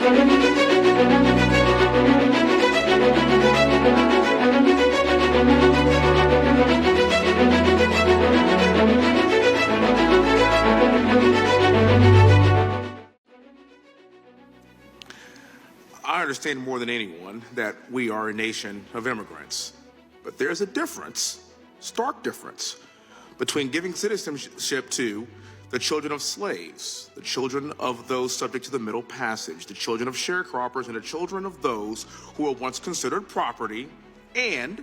I understand more than anyone that we are a nation of immigrants, but there's a difference, stark difference, between giving citizenship to the children of slaves, the children of those subject to the Middle Passage, the children of sharecroppers, and the children of those who were once considered property, and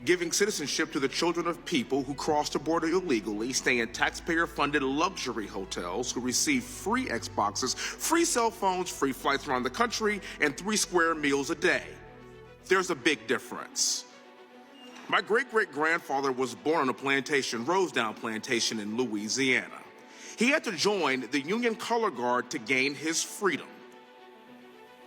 giving citizenship to the children of people who crossed the border illegally, stay in taxpayer-funded luxury hotels, who receive free Xboxes, free cell phones, free flights around the country, and 3 square meals a day. There's a big difference. My great-great-grandfather was born on a plantation, Rosedown Plantation in Louisiana. He had to join the Union Color Guard to gain his freedom.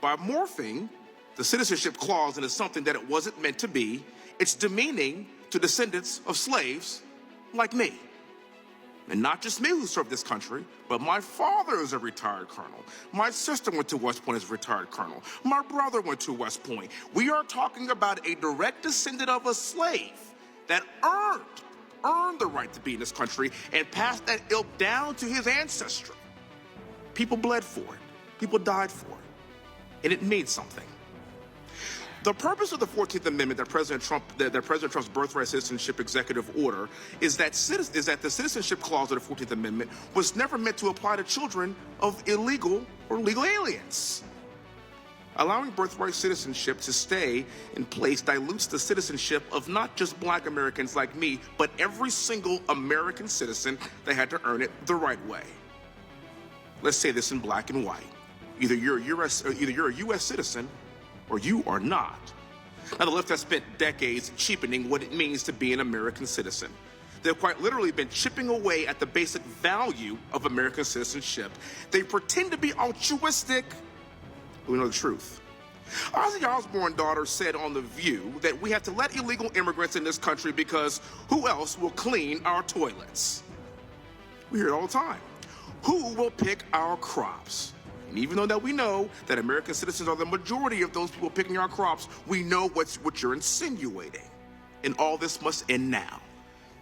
By morphing the citizenship clause into something that it wasn't meant to be, it's demeaning to descendants of slaves like me. And not just me who served this country, but my father is a retired colonel. My sister went to West Point as a retired colonel. My brother went to West Point. We are talking about a direct descendant of a slave that earned the right to be in this country and passed that ilk down to his ancestry. People bled for it. People died for it. And it means something. The purpose of the 14th Amendment that President Trump's Birthright Citizenship Executive Order is that the Citizenship Clause of the 14th Amendment was never meant to apply to children of illegal or legal aliens. Allowing birthright citizenship to stay in place dilutes the citizenship of not just Black Americans like me, but every single American citizen that had to earn it the right way. Let's say this in black and white. Either you're a U.S. citizen or you are not. Now, the left has spent decades cheapening what it means to be an American citizen. They've quite literally been chipping away at the basic value of American citizenship. They pretend to be altruistic, but we know the truth. Ozzy Osbourne's daughter said on The View that we have to let illegal immigrants in this country because who else will clean our toilets? We hear it all the time. Who will pick our crops? And even though that we know that American citizens are the majority of those people picking our crops, we know what you're insinuating. And all this must end now.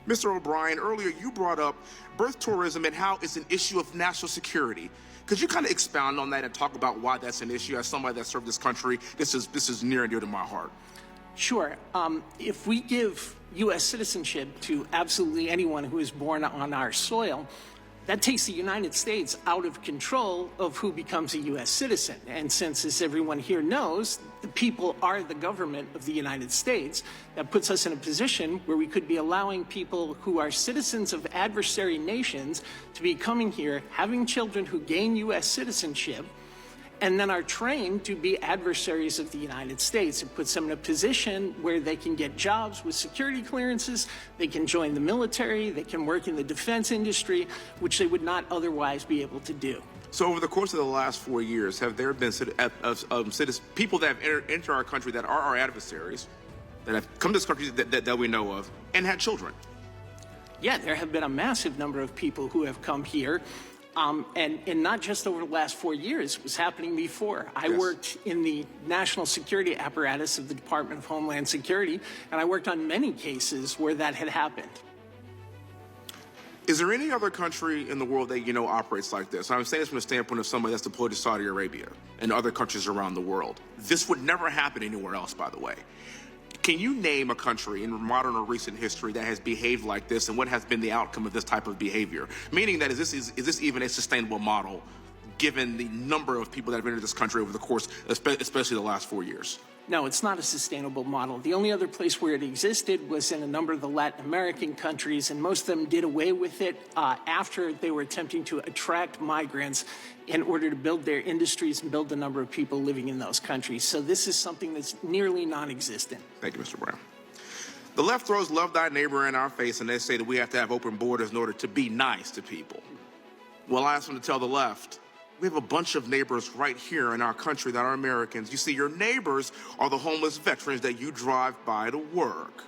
Mr. O'Brien, earlier you brought up birth tourism and how it's an issue of national security. Could you kind of expound on that and talk about why that's an issue? As somebody that served this country, this is near and dear to my heart. Sure. If we give U.S. citizenship to absolutely anyone who is born on our soil, that takes the United States out of control of who becomes a U.S. citizen. And since, as everyone here knows, the people are the government of the United States, that puts us in a position where we could be allowing people who are citizens of adversary nations to be coming here, having children who gain U.S. citizenship, and then are trained to be adversaries of the United States. It puts them in a position where they can get jobs with security clearances, they can join the military, they can work in the defense industry, which they would not otherwise be able to do. So over the course of the last 4 years, have there been people that have entered our country that are our adversaries, that have come to this country that we know of, and had children? Yeah, there have been a massive number of people who have come here. And not just over the last 4 years, it was happening before. I worked in the national security apparatus of the Department of Homeland Security, and I worked on many cases where that had happened. Is there any other country in the world that you know operates like this? I'm saying this from the standpoint of somebody that's deployed to Saudi Arabia and other countries around the world. This would never happen anywhere else, by the way. Can you name a country in modern or recent history that has behaved like this, and what has been the outcome of this type of behavior? Meaning that is this even a sustainable model, given the number of people that have entered this country over the course, especially the last 4 years? No, it's not a sustainable model. The only other place where it existed was in a number of the Latin American countries, and most of them did away with it after they were attempting to attract migrants in order to build their industries and build the number of people living in those countries. So this is something that's nearly non-existent. Thank you, Mr. Brown. The left throws love thy neighbor in our face, and they say that we have to have open borders in order to be nice to people. Well, I ask them to tell the left, we have a bunch of neighbors right here in our country that are Americans. You see, your neighbors are the homeless veterans that you drive by to work.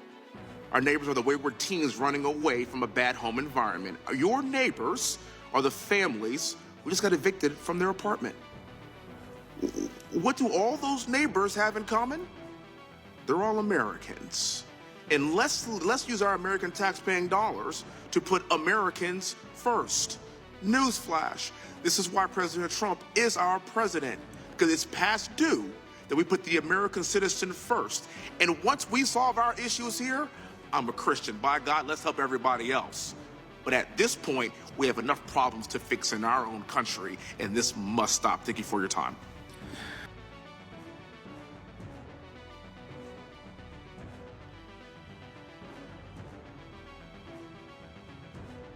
Our neighbors are the wayward teens running away from a bad home environment. Your neighbors are the families who just got evicted from their apartment. what do all those neighbors have in common? They're all Americans. And let's use our American taxpaying dollars to put Americans first. Newsflash, this is why President Trump is our president, because it's past due that we put the American citizen first. And once we solve our issues here, I'm a Christian. By God, let's help everybody else. But at this point, we have enough problems to fix in our own country, and this must stop. Thank you for your time.